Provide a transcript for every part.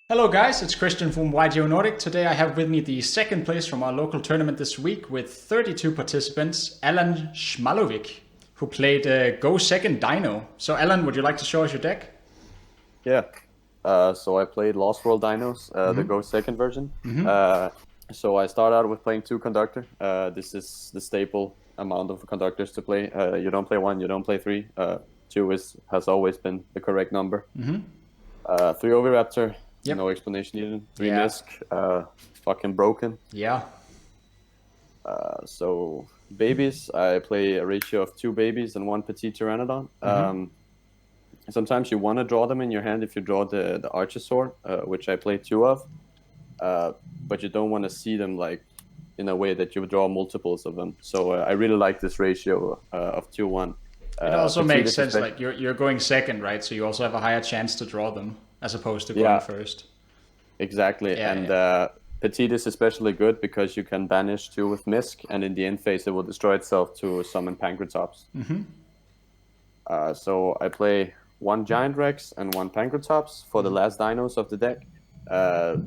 Hello guys, it's Christian from YGO Nordic. Today I have with me the second place from our local tournament this week with 32 participants, Alan Schmalovic, who played Go Second Dino. So Alan, would you like to show us your deck? Yeah. So I played Lost World Dinos, the Go Second version. So I start out with playing two conductor. This is the staple amount of conductors to play. You don't play one, you don't play three. Two has always been the correct number. Three Oviraptor, Yep. no explanation needed. Three Yeah. Misk, fucking broken. Yeah. So babies, I play a ratio of two babies and one petite pteranodon. Sometimes you want to draw them in your hand if you draw the Archosaur, which I play two of, but you don't want to see them like in a way that you draw multiples of them. So I really like this ratio of 2-1. It also Petite makes is sense, especially, like you're going second, right? So you also have a higher chance to draw them as opposed to going yeah, first. exactly. Yeah, And yeah. Petite is especially good because you can banish two with Misk, and in the end phase it will destroy itself to summon Pankratops. So I play one Giant Rex and one Pankratops for the last dinos of the deck. Uh,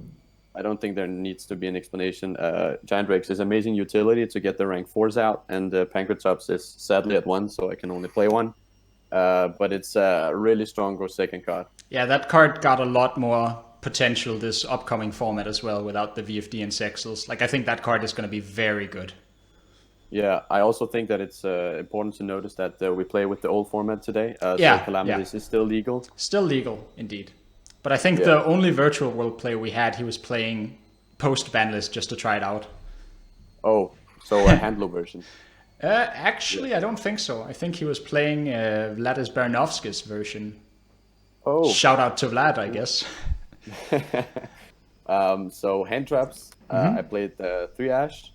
I don't think there needs to be an explanation. Giant Rex is amazing utility to get the rank 4s out, and Pankratops is sadly at 1, so I can only play one. But it's a really strong go second card. Yeah, that card got a lot more potential this upcoming format as well without the VFD and Sexels. Like I think that card is going to be very good. Yeah, I also think that it's important to notice that we play with the old format today, so Yeah, yeah. Calamities is still legal. Still legal, indeed. But I think Yeah. the only virtual world player we had, he was playing post ban list just to try it out. Oh, so a handler version. Actually, I don't think so. I think he was playing Vladis Baranovsky's version. Oh, Shout out to Vlad, I guess. so hand traps. I played three Ash,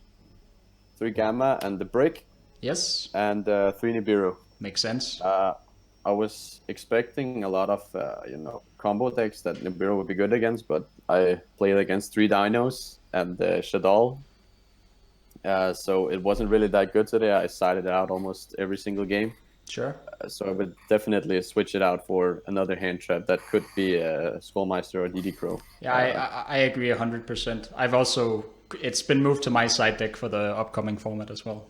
three Gamma, and the Brick, Yes, and three Nibiru. makes sense. I was expecting a lot of combo decks that Nibiru would be good against, but I played against three Dinos and Shadal. So it wasn't really that good today. I sided out almost every single game. Sure. So I would definitely switch it out for another hand trap that could be a Skullmeister or DD Crow. Yeah, I agree 100%. I've also, it's been moved to my side deck for the upcoming format as well.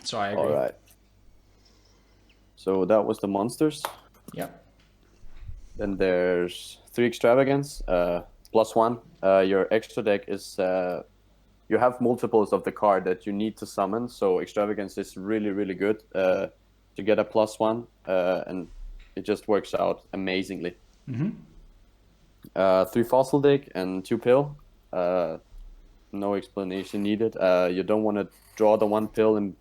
So I All agree. right. So that was the monsters. Yeah. Then there's three extravagance, +1. Your extra deck is you have multiples of the card that you need to summon. So extravagance is really, really good to get a +1, and it just works out amazingly. Three fossil dig and two pill. No explanation needed. You don't want to draw the one pill and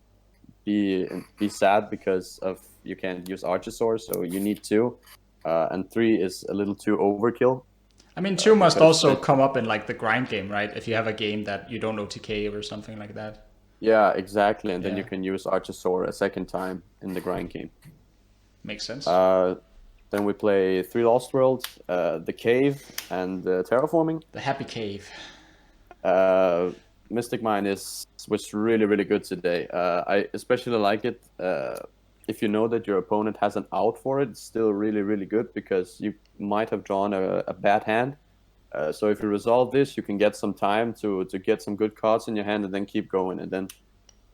be sad because of you can't use Archosaur, so you need two. And three is a little too overkill. I mean, two must Because also come up in like the grind game, right? If you have a game that you don't OTK or something like that. Yeah, exactly. And then Yeah. you can use Archosaur a second time in the grind game. Makes sense. Then we play three Lost Worlds, the Cave, and Terraforming. The Happy Cave. Mystic Mine was really, really good today. I especially like it if you know that your opponent has an out for it. It's still really, really good because you might have drawn a bad hand. So if you resolve this, you can get some time to get some good cards in your hand and then keep going. And then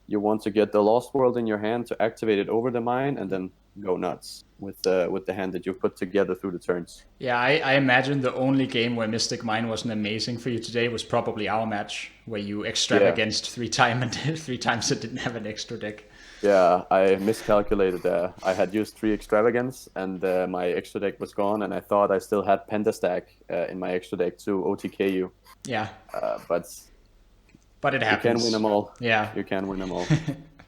you want to get the Lost World in your hand to activate it over the mine and then go nuts with the hand that you put together through the turns. Yeah, I imagine the only game where Mystic Mine wasn't amazing for you today was probably our match, where you Yeah. extravaganced 3 times and 3 times it didn't have an extra deck. Yeah, I miscalculated. I had used three extravagance, and my extra deck was gone, and I thought I still had Pentastack in my extra deck to OTK you. Yeah, But but it you can happens. win them all. Yeah. You can win them all.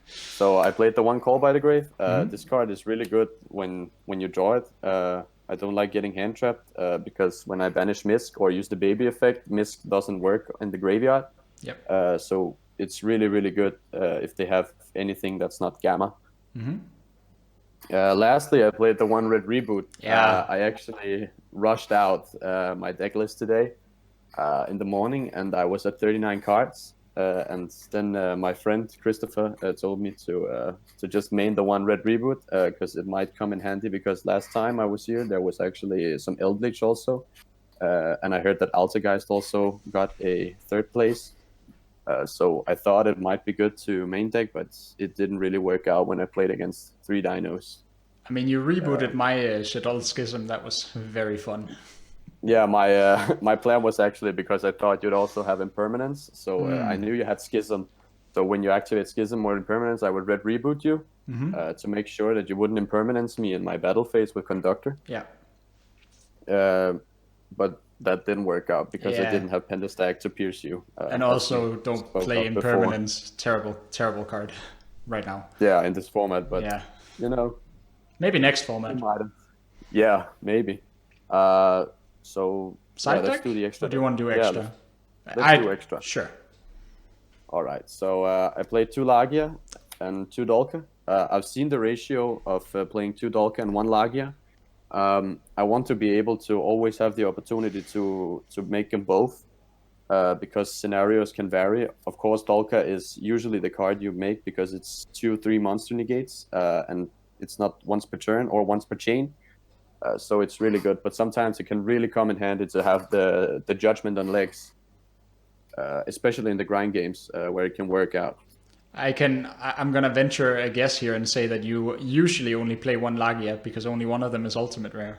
So I played the one Call by the Grave. This card is really good when you draw it. I don't like getting hand trapped because when I banish Misk or use the baby effect, Misk doesn't work in the graveyard. Yep. So it's really, really good if they have anything that's not Gamma. Lastly, I played the one red reboot. Yeah. I actually rushed out my deck list today in the morning, and I was at 39 cards. And then my friend Christopher told me to just main the one red reboot because it might come in handy. Because last time I was here, there was actually some Eldritch also, and I heard that Altergeist also got a third place. So I thought it might be good to main deck, but it didn't really work out when I played against 3 Dinos. I mean, you rebooted my Shadol Schism. That was very fun. Yeah, my my plan was actually because I thought you'd also have Impermanence, so I knew you had Schism. So when you activate Schism or Impermanence, I would red reboot you to make sure that you wouldn't Impermanence me in my battle phase with Conductor. Yeah. But that didn't work out because I Yeah. didn't have Pendastack to pierce you. And as also, we don't spoke play of before. Impermanence. Terrible, terrible card right now. Yeah, in this format, but Yeah. you know, Maybe next format. you might have. Yeah, maybe. So Side let's deck? do the extra. Or do you want to do Yeah, extra? let's do extra. Sure. All right. So I played 2 Lagia and 2 Dolka. I've seen the ratio of playing 2 Dolka and 1 Lagia. I want to be able to always have the opportunity to make them both because scenarios can vary. Of course, Dolka is usually the card you make because it's 2-3 monster negates and it's not once per turn or once per chain. So it's really good. But sometimes it can really come in handy to have the judgment on legs, especially in the grind games where it can work out. I'm gonna venture a guess here and say that you usually only play 1 Lagia because only one of them is ultimate rare.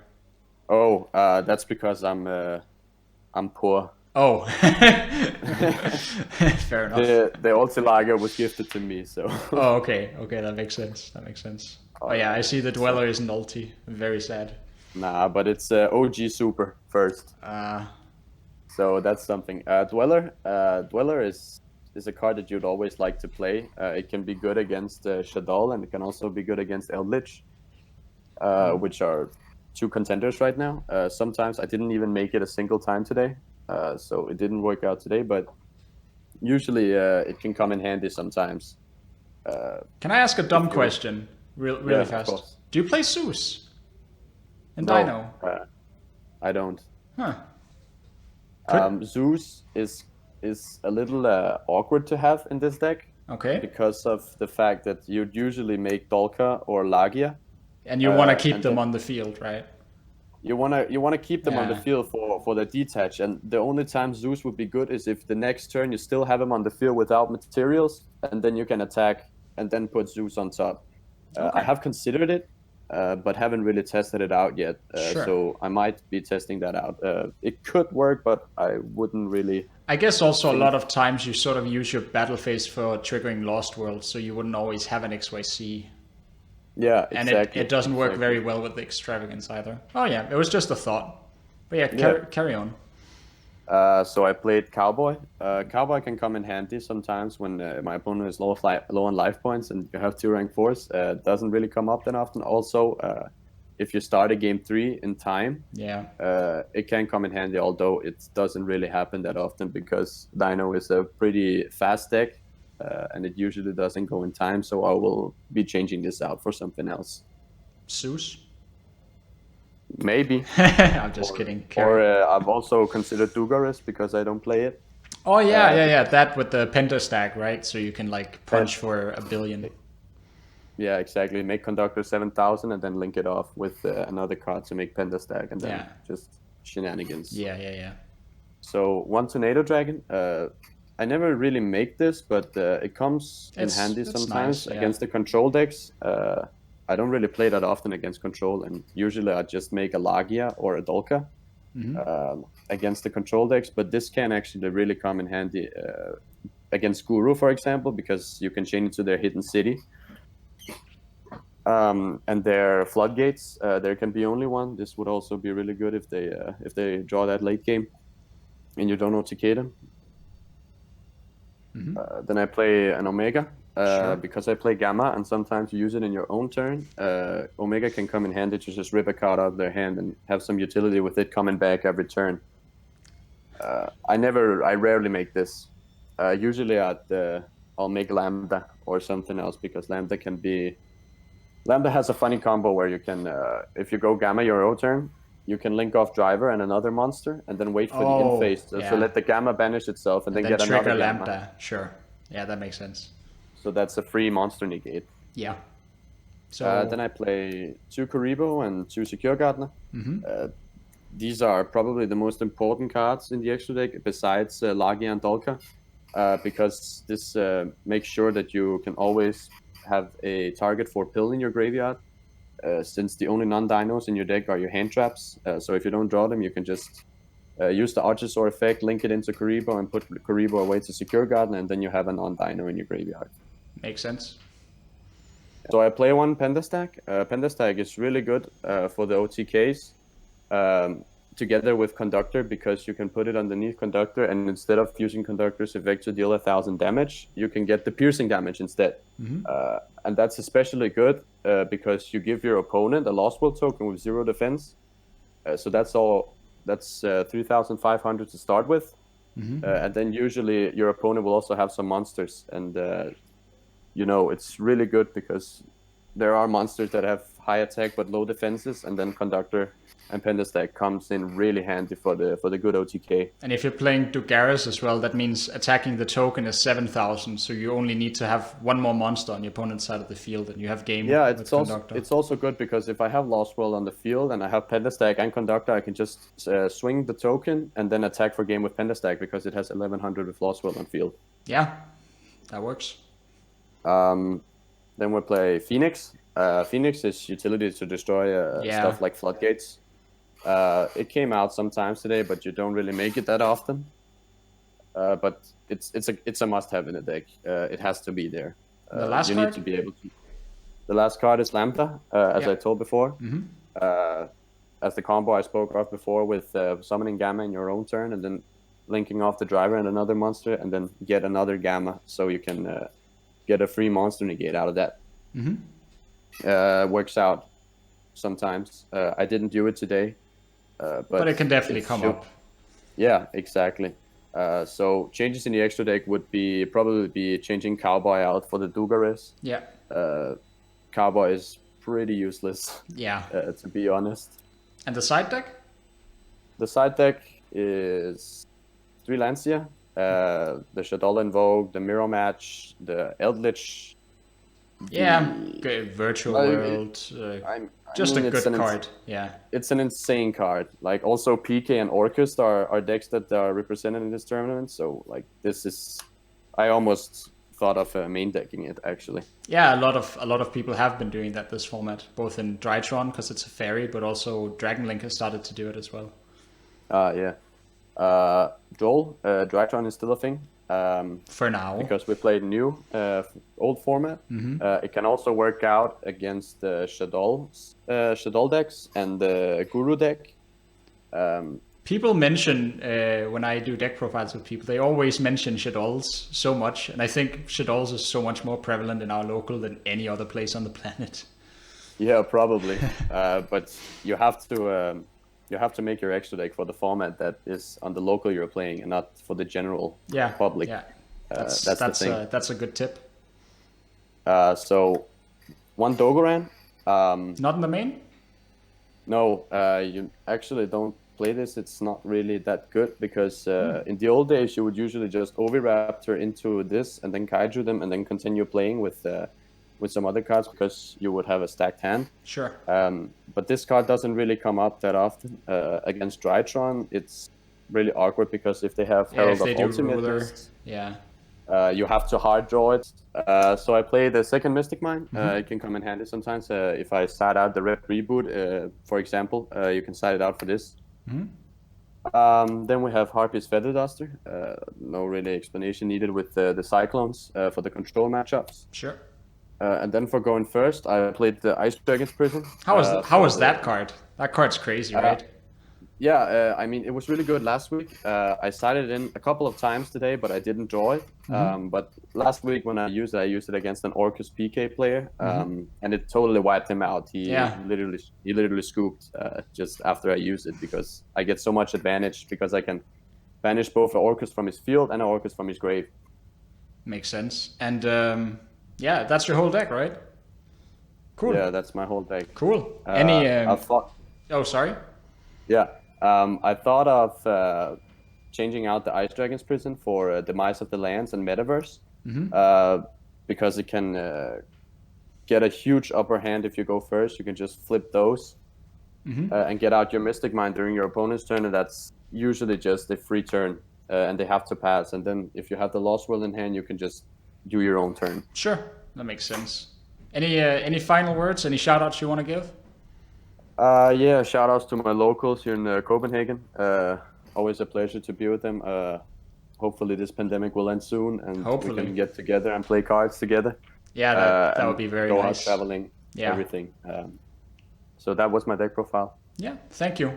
Oh, that's because I'm poor. Oh, fair enough. The Ultilager was gifted to me, so. Oh, okay, that makes sense. Oh yeah, I see the Dweller isn't ulti. Very sad. Nah, but it's OG Super first. So that's something. Dweller is a card that you'd always like to play. It can be good against Shaddoll, and it can also be good against Eldritch, which are 2 contenders right now. Sometimes I didn't even make it a single time today, so it didn't work out today, but usually it can come in handy sometimes. Can I ask a dumb question really fast? Do you play Zeus? And No, Dino? I don't. Huh. Zeus is a little awkward to have in this deck. Okay. Because of the fact that you'd usually make Dolka or Lagia. And you want to keep them on the field, right? You wanna keep them on the field for the detach, and the only time Zeus would be good is if the next turn you still have him on the field without materials, and then you can attack and then put Zeus on top. I have considered it, but haven't really tested it out yet. So I might be testing that out. It could work, but I wouldn't really. I guess also a lot of times you sort of use your battle phase for triggering Lost World, so you wouldn't always have an XYZ. Yeah, and exactly. it doesn't work very well with the extravagance either. Oh yeah, it was just a thought. But yeah, carry on. So I played Cowboy. Cowboy can come in handy sometimes when my opponent is low on life points and you have 2 rank 4s. Doesn't really come up that often. Also, if you start a game 3 in time, it can come in handy, although it doesn't really happen that often because Dino is a pretty fast deck. And it usually doesn't go in time, so I will be changing this out for something else. Zeus? Maybe. I'm just kidding. Or I've also considered Dugaris because I don't play it. Oh yeah. That with the Pentastack, right? So you can like punch for 1 billion. Yeah, exactly. Make Conductor 7,000 and then link it off with another card to make Pentastack and then just shenanigans. Yeah. So 1 Tornado Dragon. I never really make this, but it comes in handy sometimes against the control decks. I don't really play that often against control, and usually I just make a Lagia or a Dolka against the control decks, but this can actually really come in handy against Guru, for example, because you can chain it to their hidden city. And their floodgates, there can be only one. This would also be really good if they draw that late game and you don't OTK them. Then I play an Omega because I play Gamma, and sometimes you use it in your own turn. Omega can come in handy to just rip a card out of their hand and have some utility with it coming back every turn. I rarely make this. Usually I'll make Lambda or something else because Lambda has a funny combo where you can, if you go Gamma your own turn, you can link off Driver and another monster, and then wait for the in phase to let the Gamma banish itself, and then get another trigger Gamma. Lambda. Sure. Yeah, that makes sense. So that's a free monster negate. Yeah. So then I play 2 Karibo and 2 Secure Gardener. these are probably the most important cards in the extra deck besides Lagia and Dolka, because this makes sure that you can always have a target for pill in your graveyard, since the only non-dinos in your deck are your hand traps. So if you don't draw them, you can just use the Archosaur effect, link it into Karibo, and put Karibo away to secure garden, and then you have a non-dino in your graveyard. Makes sense. So I play one Pendastack. Pendastack is really good for the OTKs, together with Conductor, because you can put it underneath Conductor, and instead of using Conductor's effect to deal 1,000 damage, you can get the piercing damage instead. And that's especially good because you give your opponent a Lost World token with 0 defense. So that's 3,500 to start with. And then usually your opponent will also have some monsters, and it's really good because there are monsters that have high attack but low defenses, and then Conductor and Pendastack comes in really handy for the good OTK. And if you're playing Dugaris as well, that means attacking the token is 7,000, so you only need to have one more monster on your opponent's side of the field, and you have game. Yeah, with Conductor. It's also good because if I have Lost World on the field and I have Pendastack and Conductor, I can just swing the token and then attack for game with Pendastack because it has 1,100 with Lost World on field. Yeah, that works. Then we play Phoenix. Phoenix is utility to destroy stuff like floodgates. It came out sometimes today, but you don't really make it that often. But it's a must-have in the deck. It has to be there. The last you card? need to be able to. The last card is Lambda, as I told before. As the combo I spoke of before with summoning Gamma in your own turn, and then linking off the driver and another monster, and then get another Gamma, so you can get a free monster negate out of that. Works out sometimes. I didn't do it today. But it can definitely come up. Yeah, exactly. So changes in the extra deck would probably be changing Cowboy out for the Dugaris. Yeah. Cowboy is pretty useless. Yeah. To be honest. And the side deck? The side deck is 3 Lancia, the Shaddoll Invoke, the Mirror Match, the Eldritch. Yeah, Virtual World. Just a good card. Yeah. It's an insane card. Like, also PK and Orcust are decks that are represented in this tournament. So like this is, I almost thought of main decking it actually. Yeah, a lot of people have been doing that this format, both in Drytron because it's a fairy, but also Dragonlink has started to do it as well. Yeah. Joel, Drytron is still a thing. For now, because we played new old format. It can also work out against the Shaddoll decks and the Guru deck. People mention when I do deck profiles with people, they always mention Shaddolls so much, and I think Shaddolls is so much more prevalent in our local than any other place on the planet. Yeah, probably. But you have to make your extra deck for the format that is on the local you're playing, and not for the general public. Yeah, that's the thing. That's a good tip. So, one Dogoran. Not in the main? No, you actually don't play this. It's not really that good because in the old days you would usually just Oviraptor into this and then Kaiju them and then continue playing with some other cards because you would have a stacked hand. Sure. But this card doesn't really come up that often. Against Drytron, it's really awkward because if they have Herald of Ultimate, you have to hard draw it. So I play the second Mystic Mine. It can come in handy sometimes. If I side out the Red Reboot, for example, you can side it out for this. Then we have Harpy's Feather Duster. No really explanation needed with the Cyclones for the control matchups. Sure. And then for going first, I played the Ice Dragon's Prison. How was that card? That card's crazy, right? Yeah, I mean, it was really good last week. I sided in a couple of times today, but I didn't draw it. But last week when I used it against an Orcus PK player, and it totally wiped him out. He literally scooped just after I used it because I get so much advantage because I can banish both an Orcus from his field and an Orcus from his grave. Makes sense. And yeah, that's your whole deck, right? Cool. Yeah, that's my whole deck. Cool. Oh, sorry. Yeah. I thought of changing out the Ice Dragon's Prison for Demise of the Lands and Metaverse, because it can get a huge upper hand if you go first. You can just flip those, and get out your Mystic Mine during your opponent's turn, and that's usually just a free turn, and they have to pass. And then if you have the Lost World in hand, you can just do your own turn. Sure, that makes sense. Any final words? Any shout outs you want to give? Yeah, shout outs to my locals here in Copenhagen. Always a pleasure to be with them. Hopefully this pandemic will end soon and we can get together and play cards together. Yeah, that would be very nice. Go nice. out traveling, everything. So that was my deck profile. Yeah, thank you.